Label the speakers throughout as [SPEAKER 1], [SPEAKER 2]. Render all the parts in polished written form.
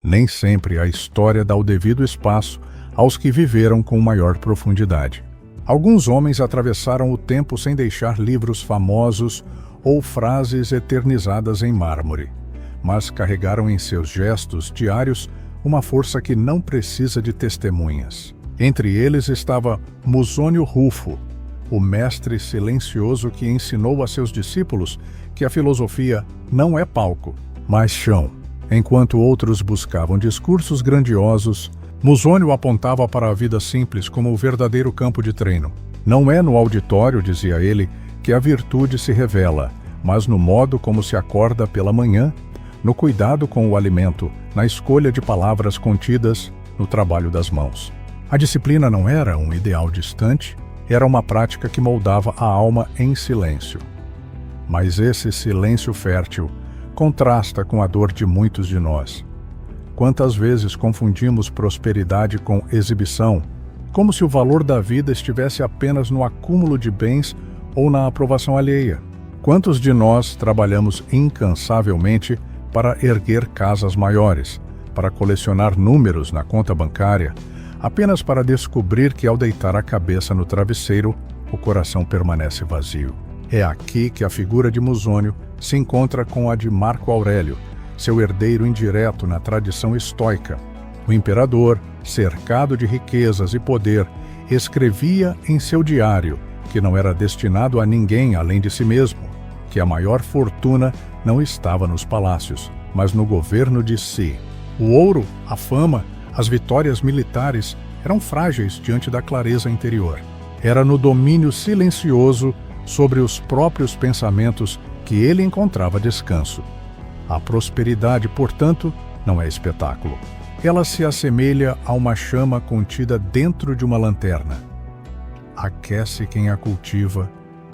[SPEAKER 1] Nem sempre a história dá o devido espaço aos que viveram com maior profundidade. Alguns homens atravessaram o tempo sem deixar livros famosos ou frases eternizadas em mármore, mas carregaram em seus gestos diários uma força que não precisa de testemunhas. Entre eles estava Musônio Rufo, o mestre silencioso que ensinou a seus discípulos que a filosofia não é palco, mas chão. Enquanto outros buscavam discursos grandiosos, Musônio apontava para a vida simples como o verdadeiro campo de treino. Não é no auditório, dizia ele, que a virtude se revela, mas no modo como se acorda pela manhã, no cuidado com o alimento, na escolha de palavras contidas, no trabalho das mãos. A disciplina não era um ideal distante, era uma prática que moldava a alma em silêncio. Mas esse silêncio fértil contrasta com a dor de muitos de nós. Quantas vezes confundimos prosperidade com exibição, como se o valor da vida estivesse apenas no acúmulo de bens ou na aprovação alheia? Quantos de nós trabalhamos incansavelmente para erguer casas maiores, para colecionar números na conta bancária, apenas para descobrir que ao deitar a cabeça no travesseiro, o coração permanece vazio? É aqui que a figura de Musônio se encontra com a de Marco Aurélio, seu herdeiro indireto na tradição estoica. O imperador, cercado de riquezas e poder, escrevia em seu diário que não era destinado a ninguém além de si mesmo, que a maior fortuna não estava nos palácios, mas no governo de si. O ouro, a fama, as vitórias militares eram frágeis diante da clareza interior. Era no domínio silencioso sobre os próprios pensamentos que ele encontrava descanso. A prosperidade, portanto, não é espetáculo. Ela se assemelha a uma chama contida dentro de uma lanterna. Aquece quem a cultiva,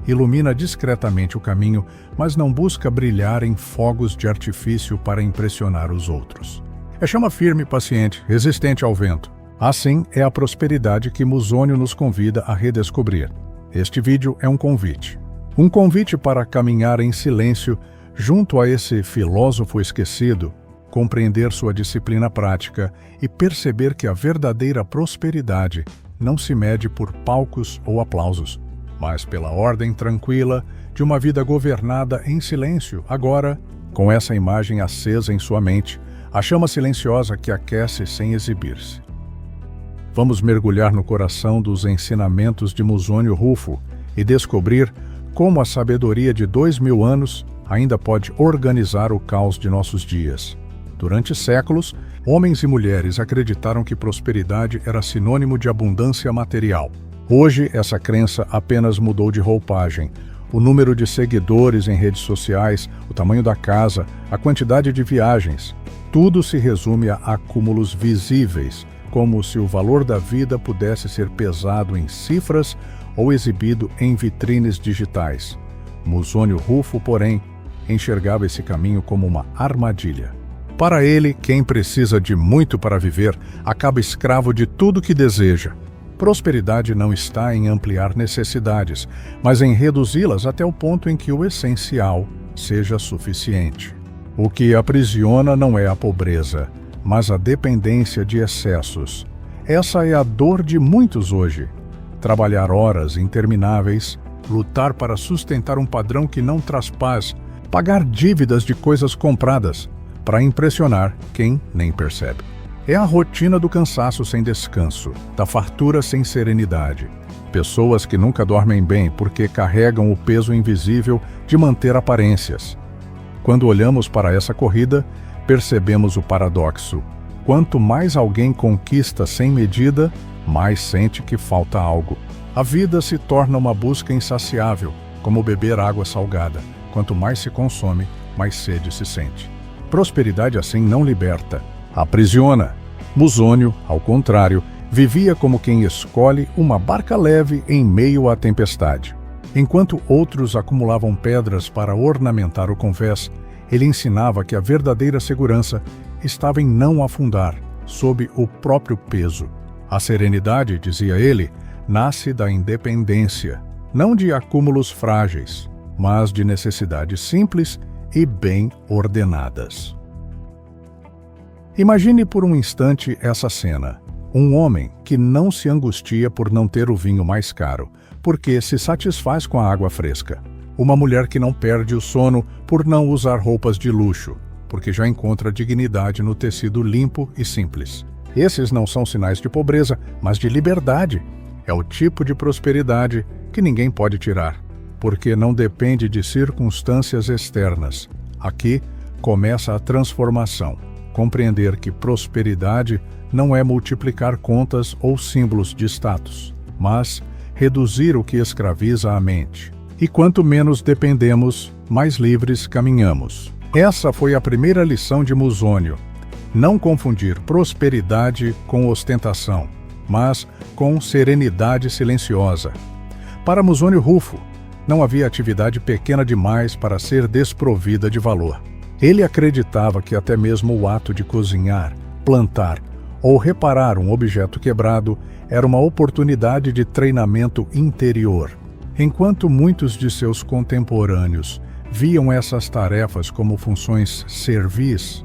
[SPEAKER 1] ilumina discretamente o caminho, mas não busca brilhar em fogos de artifício para impressionar os outros. É chama firme e paciente, resistente ao vento. Assim é a prosperidade que Musônio nos convida a redescobrir. Este vídeo é um convite. Um convite para caminhar em silêncio junto a esse filósofo esquecido, compreender sua disciplina prática e perceber que a verdadeira prosperidade não se mede por palcos ou aplausos, mas pela ordem tranquila de uma vida governada em silêncio, agora, com essa imagem acesa em sua mente, a chama silenciosa que aquece sem exibir-se. Vamos mergulhar no coração dos ensinamentos de Musônio Rufo e descobrir como a sabedoria de 2000 anos ainda pode organizar o caos de nossos dias. Durante séculos, homens e mulheres acreditaram que prosperidade era sinônimo de abundância material. Hoje, essa crença apenas mudou de roupagem. O número de seguidores em redes sociais, o tamanho da casa, a quantidade de viagens, tudo se resume a acúmulos visíveis, como se o valor da vida pudesse ser pesado em cifras ou exibido em vitrines digitais. Musônio Rufo, porém, enxergava esse caminho como uma armadilha. Para ele, quem precisa de muito para viver acaba escravo de tudo que deseja. Prosperidade não está em ampliar necessidades, mas em reduzi-las até o ponto em que o essencial seja suficiente. O que aprisiona não é a pobreza, mas a dependência de excessos. Essa é a dor de muitos hoje. Trabalhar horas intermináveis, lutar para sustentar um padrão que não traz paz, pagar dívidas de coisas compradas, para impressionar quem nem percebe. É a rotina do cansaço sem descanso, da fartura sem serenidade. Pessoas que nunca dormem bem porque carregam o peso invisível de manter aparências. Quando olhamos para essa corrida, percebemos o paradoxo. Quanto mais alguém conquista sem medida, mais sente que falta algo. A vida se torna uma busca insaciável, como beber água salgada. Quanto mais se consome, mais sede se sente. Prosperidade assim não liberta, aprisiona. Musônio, ao contrário, vivia como quem escolhe uma barca leve em meio à tempestade. Enquanto outros acumulavam pedras para ornamentar o convés, ele ensinava que a verdadeira segurança estava em não afundar sob o próprio peso. A serenidade, dizia ele, nasce da independência, não de acúmulos frágeis, mas de necessidades simples e bem ordenadas. Imagine por um instante essa cena. Um homem que não se angustia por não ter o vinho mais caro, porque se satisfaz com a água fresca. Uma mulher que não perde o sono por não usar roupas de luxo, porque já encontra dignidade no tecido limpo e simples. Esses não são sinais de pobreza, mas de liberdade. É o tipo de prosperidade que ninguém pode tirar, porque não depende de circunstâncias externas. Aqui começa a transformação. Compreender que prosperidade não é multiplicar contas ou símbolos de status, mas reduzir o que escraviza a mente. E quanto menos dependemos, mais livres caminhamos. Essa foi a primeira lição de Musônio. Não confundir prosperidade com ostentação, mas com serenidade silenciosa. Para Musônio Rufo, não havia atividade pequena demais para ser desprovida de valor. Ele acreditava que até mesmo o ato de cozinhar, plantar ou reparar um objeto quebrado era uma oportunidade de treinamento interior. Enquanto muitos de seus contemporâneos viam essas tarefas como funções servis,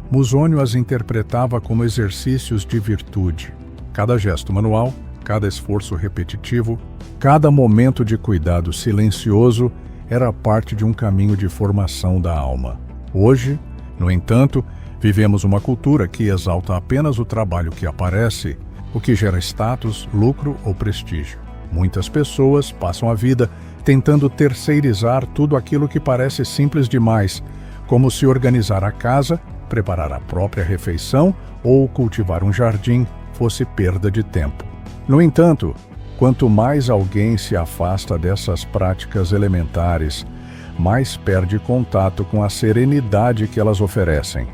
[SPEAKER 1] Musônio as interpretava como exercícios de virtude. Cada gesto manual, cada esforço repetitivo, cada momento de cuidado silencioso era parte de um caminho de formação da alma. Hoje, no entanto, vivemos uma cultura que exalta apenas o trabalho que aparece, o que gera status, lucro ou prestígio. Muitas pessoas passam a vida tentando terceirizar tudo aquilo que parece simples demais, como se organizar a casa, preparar a própria refeição ou cultivar um jardim fosse perda de tempo. No entanto, quanto mais alguém se afasta dessas práticas elementares, mais perde contato com a serenidade que elas oferecem.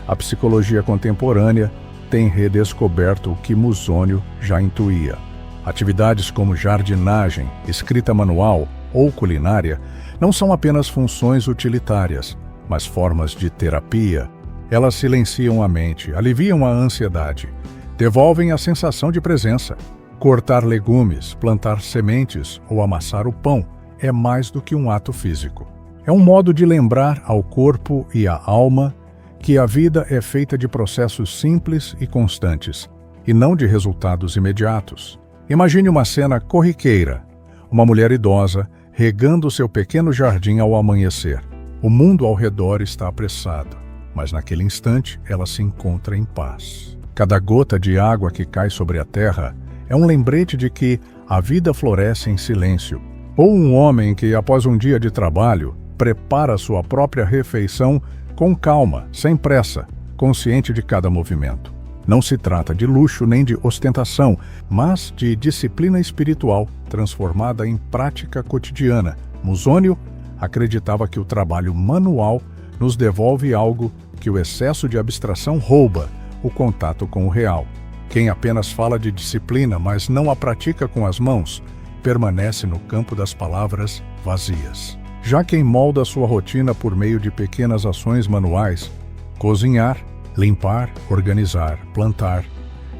[SPEAKER 1] A psicologia contemporânea tem redescoberto o que Musônio já intuía. Atividades como jardinagem, escrita manual ou culinária não são apenas funções utilitárias, mas formas de terapia. Elas silenciam a mente, aliviam a ansiedade, devolvem a sensação de presença. Cortar legumes, plantar sementes ou amassar o pão é mais do que um ato físico. É um modo de lembrar ao corpo e à alma que a vida é feita de processos simples e constantes, e não de resultados imediatos. Imagine uma cena corriqueira, uma mulher idosa regando seu pequeno jardim ao amanhecer. O mundo ao redor está apressado, mas naquele instante ela se encontra em paz. Cada gota de água que cai sobre a terra é um lembrete de que a vida floresce em silêncio. Ou um homem que, após um dia de trabalho, prepara sua própria refeição com calma, sem pressa, consciente de cada movimento. Não se trata de luxo nem de ostentação, mas de disciplina espiritual transformada em prática cotidiana. Musônio acreditava que o trabalho manual nos devolve algo que o excesso de abstração rouba: o contato com o real. Quem apenas fala de disciplina, mas não a pratica com as mãos, permanece no campo das palavras vazias. Já quem molda sua rotina por meio de pequenas ações manuais, cozinhar, limpar, organizar, plantar,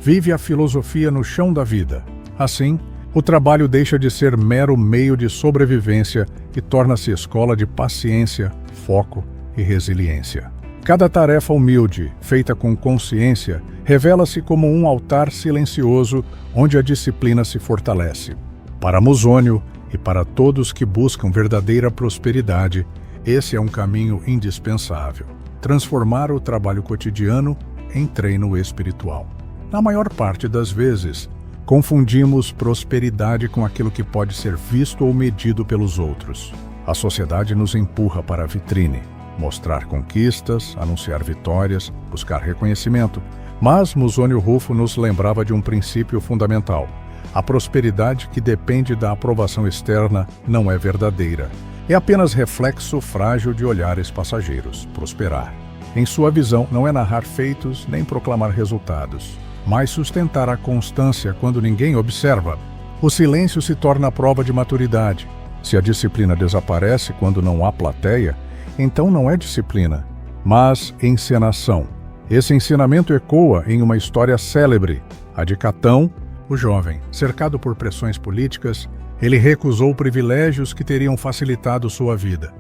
[SPEAKER 1] vive a filosofia no chão da vida. Assim, o trabalho deixa de ser mero meio de sobrevivência e torna-se escola de paciência, foco e resiliência. Cada tarefa humilde, feita com consciência, revela-se como um altar silencioso onde a disciplina se fortalece. Para Musônio e para todos que buscam verdadeira prosperidade, esse é um caminho indispensável: transformar o trabalho cotidiano em treino espiritual. Na maior parte das vezes, confundimos prosperidade com aquilo que pode ser visto ou medido pelos outros. A sociedade nos empurra para a vitrine, mostrar conquistas, anunciar vitórias, buscar reconhecimento. Mas Musônio Rufo nos lembrava de um princípio fundamental: a prosperidade que depende da aprovação externa não é verdadeira. É apenas reflexo frágil de olhares passageiros. Prosperar, em sua visão, não é narrar feitos nem proclamar resultados, mas sustentar a constância quando ninguém observa. O silêncio se torna a prova de maturidade. Se a disciplina desaparece quando não há plateia, então não é disciplina, mas encenação. Esse ensinamento ecoa em uma história célebre, a de Catão, o jovem. Cercado por pressões políticas, ele recusou privilégios que teriam facilitado sua vida,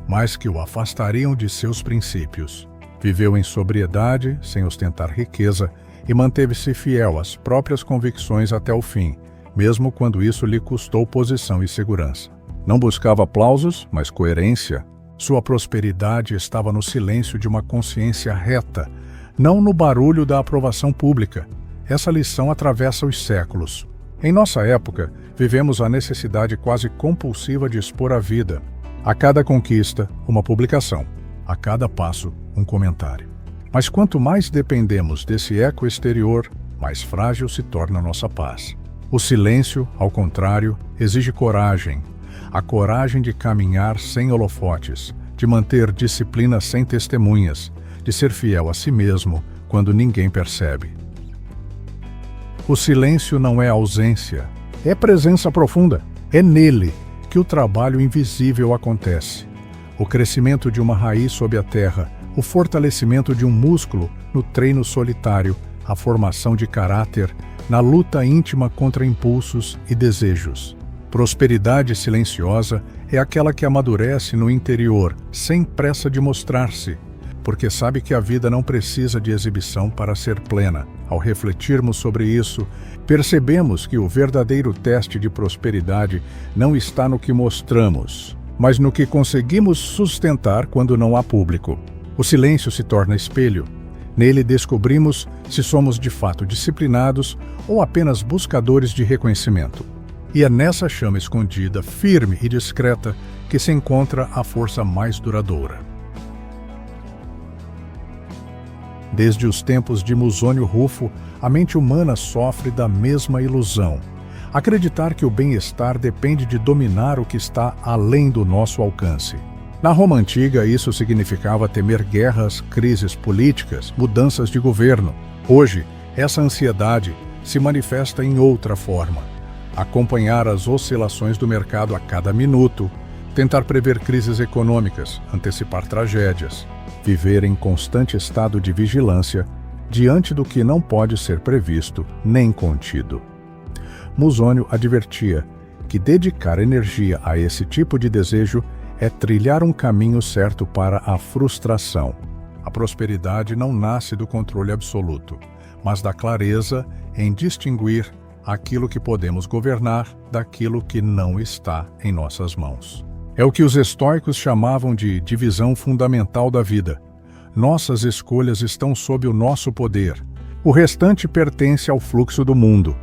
[SPEAKER 1] mas que o afastariam de seus princípios. Viveu em sobriedade, sem ostentar riqueza, e manteve-se fiel às próprias convicções até o fim, mesmo quando isso lhe custou posição e segurança. Não buscava aplausos, mas coerência. Sua prosperidade estava no silêncio de uma consciência reta, não no barulho da aprovação pública. Essa lição atravessa os séculos. Em nossa época, vivemos a necessidade quase compulsiva de expor a vida. A cada conquista, uma publicação. A cada passo, um comentário. Mas quanto mais dependemos desse eco exterior, mais frágil se torna nossa paz. O silêncio, ao contrário, exige coragem. A coragem de caminhar sem holofotes, de manter disciplina sem testemunhas, de ser fiel a si mesmo quando ninguém percebe. O silêncio não é ausência, é presença profunda. É nele que o trabalho invisível acontece. O crescimento de uma raiz sob a terra, o fortalecimento de um músculo no treino solitário, a formação de caráter na luta íntima contra impulsos e desejos. Prosperidade silenciosa é aquela que amadurece no interior, sem pressa de mostrar-se, porque sabe que a vida não precisa de exibição para ser plena. Ao refletirmos sobre isso, percebemos que o verdadeiro teste de prosperidade não está no que mostramos, mas no que conseguimos sustentar quando não há público. O silêncio se torna espelho. Nele descobrimos se somos de fato disciplinados ou apenas buscadores de reconhecimento. E é nessa chama escondida, firme e discreta, que se encontra a força mais duradoura. Desde os tempos de Musônio Rufo, a mente humana sofre da mesma ilusão. Acreditar que o bem-estar depende de dominar o que está além do nosso alcance. Na Roma Antiga, isso significava temer guerras, crises políticas, mudanças de governo. Hoje, essa ansiedade se manifesta em outra forma. Acompanhar as oscilações do mercado a cada minuto, tentar prever crises econômicas, antecipar tragédias, viver em constante estado de vigilância diante do que não pode ser previsto nem contido. Musônio advertia que dedicar energia a esse tipo de desejo é trilhar um caminho certo para a frustração. A prosperidade não nasce do controle absoluto, mas da clareza em distinguir aquilo que podemos governar daquilo que não está em nossas mãos. É o que os estoicos chamavam de divisão fundamental da vida. Nossas escolhas estão sob o nosso poder. O restante pertence ao fluxo do mundo.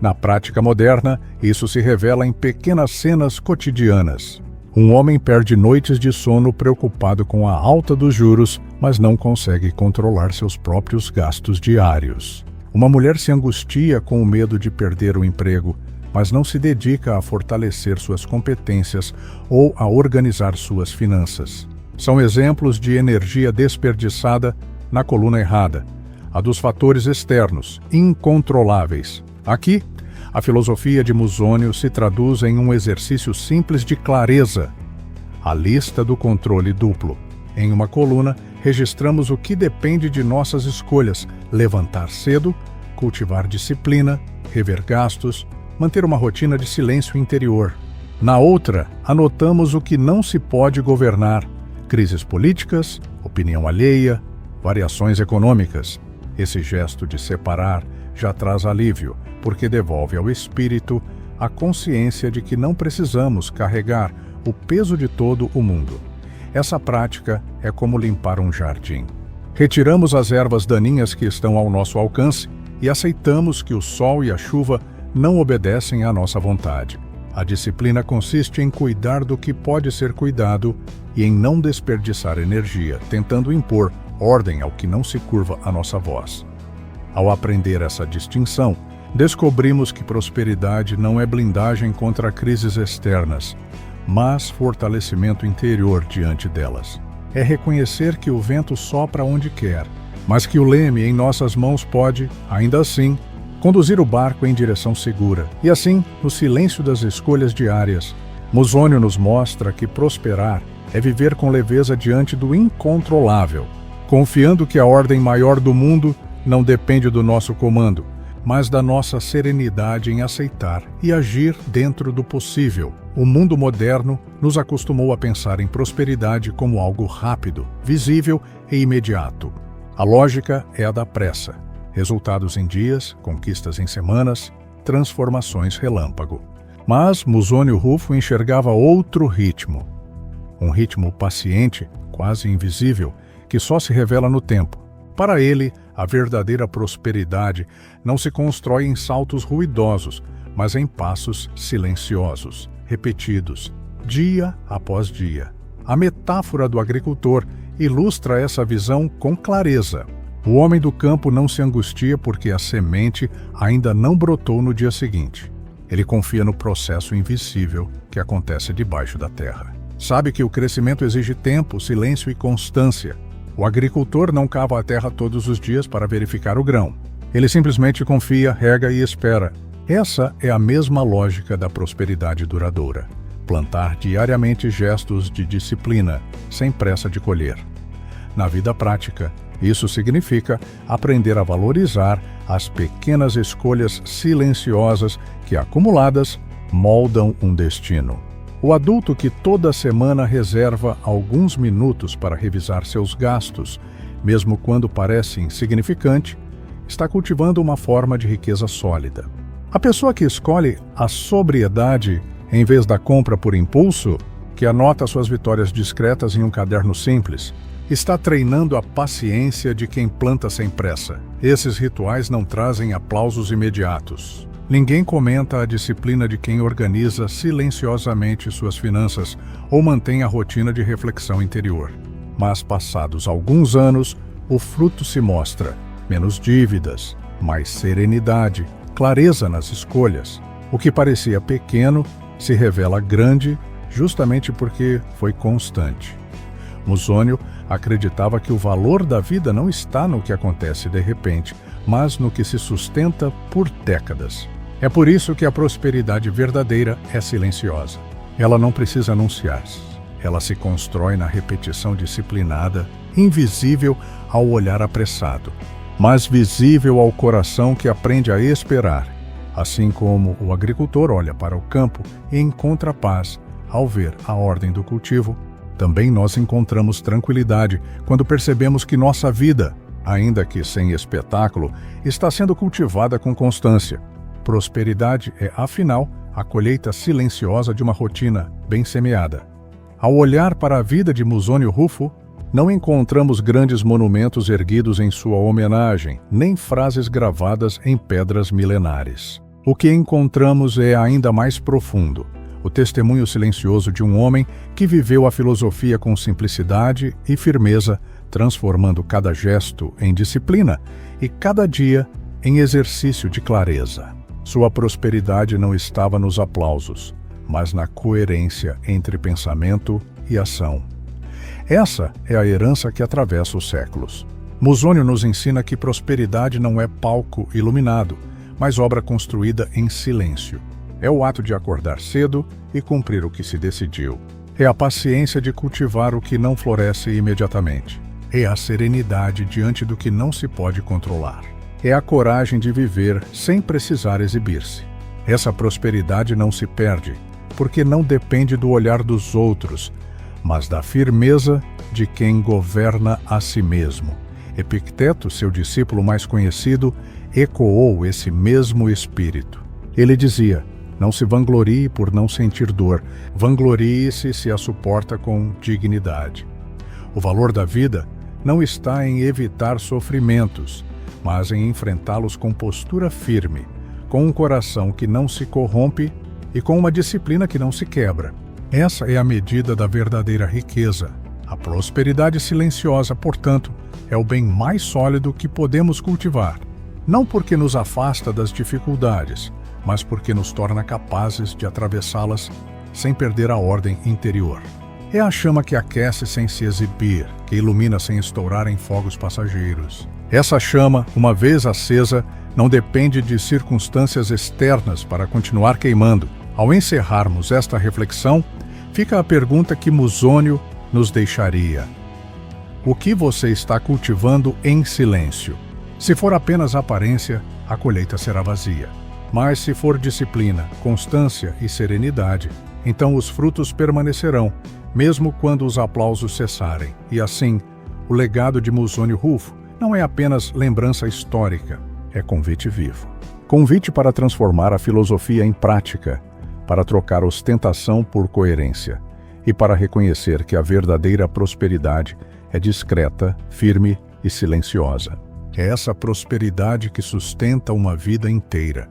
[SPEAKER 1] Na prática moderna, isso se revela em pequenas cenas cotidianas. Um homem perde noites de sono preocupado com a alta dos juros, mas não consegue controlar seus próprios gastos diários. Uma mulher se angustia com o medo de perder o emprego, mas não se dedica a fortalecer suas competências ou a organizar suas finanças. São exemplos de energia desperdiçada na coluna errada, a dos fatores externos, incontroláveis. Aqui, a filosofia de Musônio se traduz em um exercício simples de clareza, a lista do controle duplo. Em uma coluna, registramos o que depende de nossas escolhas: levantar cedo, cultivar disciplina, rever gastos, manter uma rotina de silêncio interior. Na outra, anotamos o que não se pode governar: crises políticas, opinião alheia, variações econômicas. Esse gesto de separar já traz alívio, porque devolve ao espírito a consciência de que não precisamos carregar o peso de todo o mundo. Essa prática é como limpar um jardim. Retiramos as ervas daninhas que estão ao nosso alcance e aceitamos que o sol e a chuva não obedecem à nossa vontade. A disciplina consiste em cuidar do que pode ser cuidado e em não desperdiçar energia, tentando impor ordem ao que não se curva a nossa voz. Ao aprender essa distinção, descobrimos que prosperidade não é blindagem contra crises externas, mas fortalecimento interior diante delas. É reconhecer que o vento sopra onde quer, mas que o leme em nossas mãos pode, ainda assim, conduzir o barco em direção segura. E assim, no silêncio das escolhas diárias, Musônio nos mostra que prosperar é viver com leveza diante do incontrolável, confiando que a ordem maior do mundo não depende do nosso comando, mas da nossa serenidade em aceitar e agir dentro do possível. O mundo moderno nos acostumou a pensar em prosperidade como algo rápido, visível e imediato. A lógica é a da pressa. Resultados em dias, conquistas em semanas, transformações relâmpago. Mas Musônio Rufo enxergava outro ritmo. Um ritmo paciente, quase invisível, que só se revela no tempo. Para ele, a verdadeira prosperidade não se constrói em saltos ruidosos, mas em passos silenciosos, repetidos, dia após dia. A metáfora do agricultor ilustra essa visão com clareza. O homem do campo não se angustia porque a semente ainda não brotou no dia seguinte. Ele confia no processo invisível que acontece debaixo da terra. Sabe que o crescimento exige tempo, silêncio e constância. O agricultor não cava a terra todos os dias para verificar o grão. Ele simplesmente confia, rega e espera. Essa é a mesma lógica da prosperidade duradoura. Plantar diariamente gestos de disciplina, sem pressa de colher. Na vida prática, isso significa aprender a valorizar as pequenas escolhas silenciosas que, acumuladas, moldam um destino. O adulto que toda semana reserva alguns minutos para revisar seus gastos, mesmo quando parece insignificante, está cultivando uma forma de riqueza sólida. A pessoa que escolhe a sobriedade em vez da compra por impulso, que anota suas vitórias discretas em um caderno simples, está treinando a paciência de quem planta sem pressa. Esses rituais não trazem aplausos imediatos. Ninguém comenta a disciplina de quem organiza silenciosamente suas finanças ou mantém a rotina de reflexão interior. Mas, passados alguns anos, o fruto se mostra: menos dívidas, mais serenidade, clareza nas escolhas. O que parecia pequeno se revela grande justamente porque foi constante. Musônio acreditava que o valor da vida não está no que acontece de repente, mas no que se sustenta por décadas. É por isso que a prosperidade verdadeira é silenciosa. Ela não precisa anunciar-se. Ela se constrói na repetição disciplinada, invisível ao olhar apressado, mas visível ao coração que aprende a esperar. Assim como o agricultor olha para o campo e encontra paz ao ver a ordem do cultivo, também nós encontramos tranquilidade quando percebemos que nossa vida, ainda que sem espetáculo, está sendo cultivada com constância. Prosperidade é, afinal, a colheita silenciosa de uma rotina bem semeada. Ao olhar para a vida de Musônio Rufo, não encontramos grandes monumentos erguidos em sua homenagem, nem frases gravadas em pedras milenares. O que encontramos é ainda mais profundo: o testemunho silencioso de um homem que viveu a filosofia com simplicidade e firmeza, transformando cada gesto em disciplina e cada dia em exercício de clareza. Sua prosperidade não estava nos aplausos, mas na coerência entre pensamento e ação. Essa é a herança que atravessa os séculos. Musônio nos ensina que prosperidade não é palco iluminado, mas obra construída em silêncio. É o ato de acordar cedo e cumprir o que se decidiu. É a paciência de cultivar o que não floresce imediatamente. É a serenidade diante do que não se pode controlar. É a coragem de viver sem precisar exibir-se. Essa prosperidade não se perde, porque não depende do olhar dos outros, mas da firmeza de quem governa a si mesmo. Epicteto, seu discípulo mais conhecido, ecoou esse mesmo espírito. Ele dizia: não se vanglorie por não sentir dor, vanglorie-se se a suporta com dignidade. O valor da vida não está em evitar sofrimentos, mas em enfrentá-los com postura firme, com um coração que não se corrompe e com uma disciplina que não se quebra. Essa é a medida da verdadeira riqueza. A prosperidade silenciosa, portanto, é o bem mais sólido que podemos cultivar, não porque nos afasta das dificuldades, mas porque nos torna capazes de atravessá-las sem perder a ordem interior. É a chama que aquece sem se exibir, que ilumina sem estourar em fogos passageiros. Essa chama, uma vez acesa, não depende de circunstâncias externas para continuar queimando. Ao encerrarmos esta reflexão, fica a pergunta que Musônio nos deixaria: o que você está cultivando em silêncio? Se for apenas aparência, a colheita será vazia. Mas se for disciplina, constância e serenidade, então os frutos permanecerão, mesmo quando os aplausos cessarem. E assim, o legado de Musônio Rufo não é apenas lembrança histórica, é convite vivo. Convite para transformar a filosofia em prática, para trocar ostentação por coerência e para reconhecer que a verdadeira prosperidade é discreta, firme e silenciosa. É essa prosperidade que sustenta uma vida inteira.